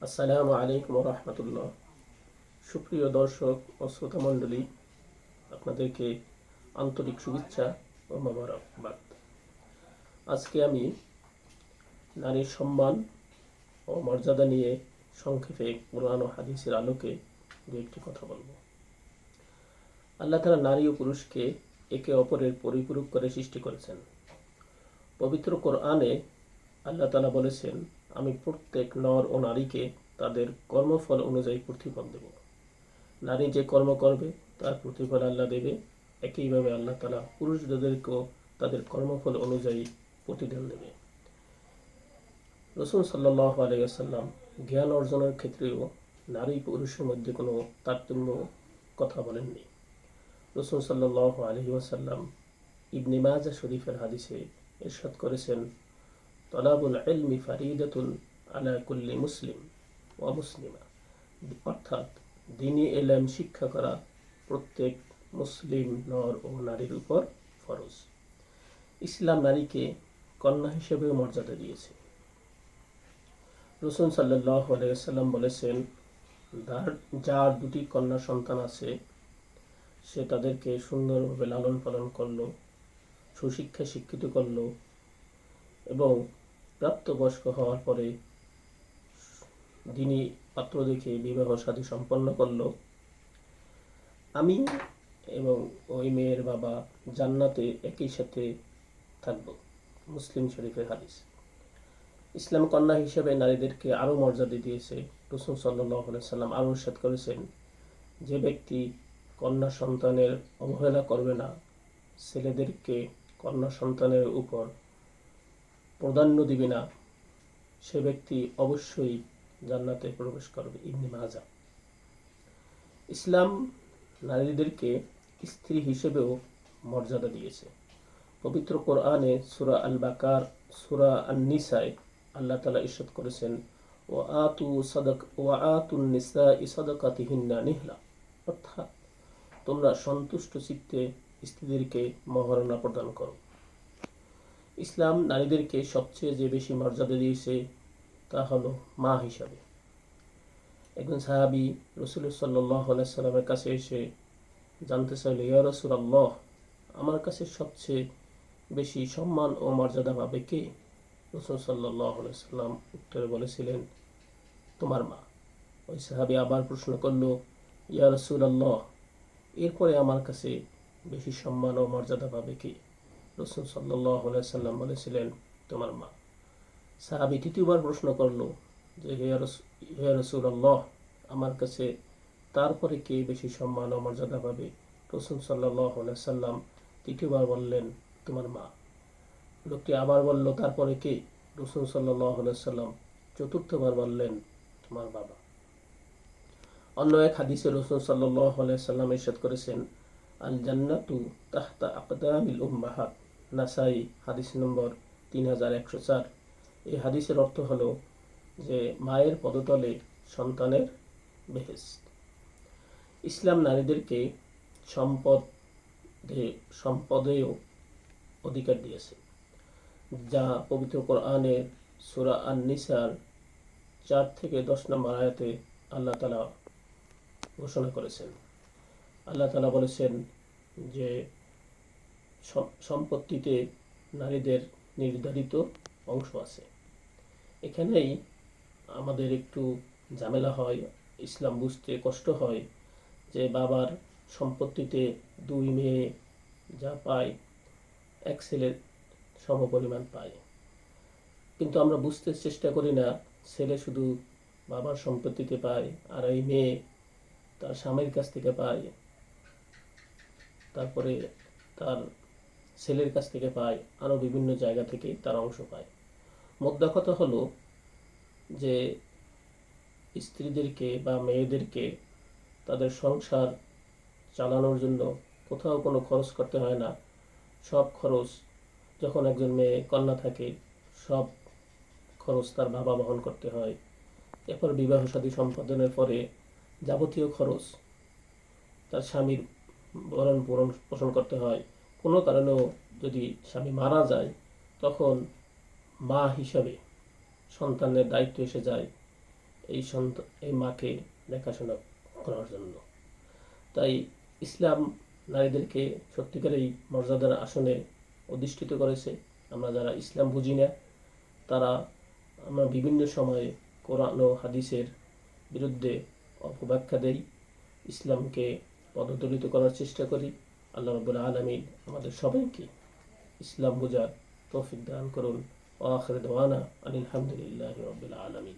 আসসালামু আলাইকুম রহমতুল্লাহ। সুপ্রিয় দর্শক ও শ্রোতা মণ্ডলী, আপনাদেরকে আন্তরিক শুভেচ্ছা ও মোবারকবাদ। আজকে আমি নারীর সম্মান ও মর্যাদা নিয়ে সংক্ষেপে কোরআন ও হাদিসের আলোকে দু একটি কথা বলব। আল্লাহ তাআলা নারী ও পুরুষকে একে অপরের পরিপূরক করে সৃষ্টি করেছেন। পবিত্র কোরআনে আল্লাহ তাআলা বলেছেন, আমি প্রত্যেক নর ও নারীকে তাদের কর্মফল অনুযায়ী প্রতিফল দেব। নারী যে কর্ম করবে তার প্রতিফল আল্লাহ দেবে। একইভাবে আল্লাহ তাআলা পুরুষদেরকেও তাদের কর্মফল অনুযায়ী প্রতিদান দেবে। রাসূল সাল্লাল্লাহু আলাইহি ওয়াসাল্লাম জ্ঞান অর্জনের ক্ষেত্রেও নারী পুরুষের মধ্যে কোনো তারতম্য কথা বলেননি। রাসূল সাল্লাল্লাহু আলাইহি ওয়াসাল্লাম ইবনে মাজাহ শরীফের হাদিসে ইরশাদ করেছেন, তলাবুল ইলমি ফারিদাতুন আলা কুল্লি মুসলিম ওয়া মুসলিমা, অর্থাৎ দ্বীনি ইলম শিক্ষা করা প্রত্যেক মুসলিম নর ও নারীর উপর ফরজ। ইসলাম নারীকে কন্যা হিসেবে মর্যাদা দিয়েছে। রাসূল সাল্লাল্লাহু আলাইহি ওয়াসাল্লাম বলেছেন, যার দুটি কন্যা সন্তান আছে সে তাদেরকে সুন্দরভাবে লালন পালন করলো, সুশিক্ষায় শিক্ষিত করলো এবং প্রাপ্তবয়স্ক হওয়ার পরে দ্বীনি পাত্র দেখে বিবাহ শাদী সম্পন্ন করলো, আমি এবং ওই মেয়ের বাবা জান্নাতে একই সাথে থাকব। মুসলিম শরীফের হাদিস। ইসলাম কন্যা হিসেবে নারীদেরকে আরও মর্যাদা দিয়েছে। রাসূল সাল্লাল্লাহু আলাইহি সাল্লাম আরও ইরশাদ করেছেন, যে ব্যক্তি কন্যা সন্তানের অবহেলা করবে না, ছেলেদেরকে কন্যা সন্তানের উপর প্রাধান্য দিবে না, সে ব্যক্তি অবশ্যই জান্নাতে প্রবেশ করবে। ইবনে মাজাহ। ইসলাম নারীদেরকে স্ত্রী হিসেবেও মর্যাদা দিয়েছে। পবিত্র কোরআনে সূরা আল বাকার, সূরা আন-নিসায় আল্লাহ তাআলা ইরশাদ করেছেন, ওয়া আতুন নিসাই সাদাকাতিহিন্না নিহলা, অর্থাৎ তোমরা সন্তুষ্ট চিত্তে স্ত্রীদেরকে মহারণা প্রদান করো। ইসলাম নারীদেরকে সবচেয়ে যে বেশি মর্যাদা দিয়েছে তা হলো মা হিসাবে। একজন সাহাবী রাসূল সাল্লাল্লাহু আলাইহি সাল্লামের কাছে এসে জানতে চাইল, ইয়া রাসূলুল্লাহ, আমার কাছে সবচেয়ে বেশি সম্মান ও মর্যাদা পাবে কে? রাসূল সাল্লাল্লাহু আলাইহি সাল্লাম উত্তরে বলেছিলেন, তোমার মা। ওই সাহাবী আবার প্রশ্ন করল, ইয়া রাসূলুল্লাহ, এরপরে আমার কাছে বেশি সম্মান ও মর্যাদা পাবে কে? রাসূল সাল্লাল্লাহু আলাইহি সাল্লাম বলেছিলেন, তোমার মা। সাহাবী তৃতীয়বার প্রশ্ন করল যে, হে রাসূলুল্লাহ, আমার কাছে তারপরে কে বেশি সম্মান ও মর্যাদা পাবে? রাসূল সাল্লাল্লাহু আলাইহি সাল্লাম তৃতীয়বার বললেন, তোমার মা। লোকটি আবার বলল, তারপরে কে? রাসূল সাল্লাল্লাহু আলাইহি সাল্লাম চতুর্থবার বললেন, তোমার বাবা। অন্য এক হাদিসে রাসূল সাল্লাল্লাহু আলাইহি সাল্লাম ইরশাদ করেছেন, আল জান্নাতু তাহতা আকদামিল উম্মাহাত। নাসাই হাদিস নম্বর 3104। এই হাদিসের অর্থ হলো যে মায়ের পদতলে সন্তানের বেহেশত। ইসলাম নারীদেরকে সম্পদেও অধিকার দিয়েছে, যা পবিত্র কোরআনের সূরা আন-নিসার 4 থেকে 10 নম্বর আয়াতে আল্লাহ তাআলা ঘোষণা করেছেন। আল্লাহ তাআলা বলেছেন যে সম্পত্তিতে নারীদের নির্ধারিত অংশ আছে। এখানেই আমাদের একটু ঝামেলা হয়, ইসলাম বুঝতে কষ্ট হয় যে বাবার সম্পত্তিতে 2 মেয়ে যা পায় এক ছেলের সমপরিমাণ পায়, কিন্তু আমরা বুঝতে চেষ্টা করি না ছেলে শুধু বাবার সম্পত্তিতে পায় আর এই মেয়ে তার স্বামীর কাছ থেকে পায়, তারপরে তার ছেলের কাছ থেকে পায়, আরও বিভিন্ন জায়গা থেকে তার অংশ পায়। মোদ্দা কথা হলো যে স্ত্রীদেরকে বা মেয়েদেরকে তাদের সংসার চালানোর জন্য কোথাও কোনো খরচ করতে হয় না। সব খরচ, যখন একজন মেয়ে কন্যা থাকে, সব খরচ তার বাবা বহন করতে হয়। এরপর বিবাহ শাদী সম্পাদনের পরে যাবতীয় খরচ তার স্বামীর ভরণ পোষণ করতে হয়। কোনো কারণেও যদি স্বামী মারা যায়, তখন মা হিসাবে সন্তানের দায়িত্ব এসে যায় এই মাকে দেখাশোনা করার জন্য। তাই ইসলাম নারীদেরকে সত্যিকারেই মর্যাদার আসনে অধিষ্ঠিত করেছে। আমরা যারা ইসলাম বুঝি না তারা আমরা বিভিন্ন সময়ে কোরআন ও হাদিসের বিরুদ্ধে অপব্যাখ্যা দেই, ইসলামকে পদদলিত করার চেষ্টা করি। আল্লাহ রাব্বুল আলামিন আমাদের সবাইকে ইসলাম বোঝার তৌফিক দান করুন। ওয়া আখিরু দাওয়ানা আনিল হামদুলিল্লাহি রাব্বিল আলামিন।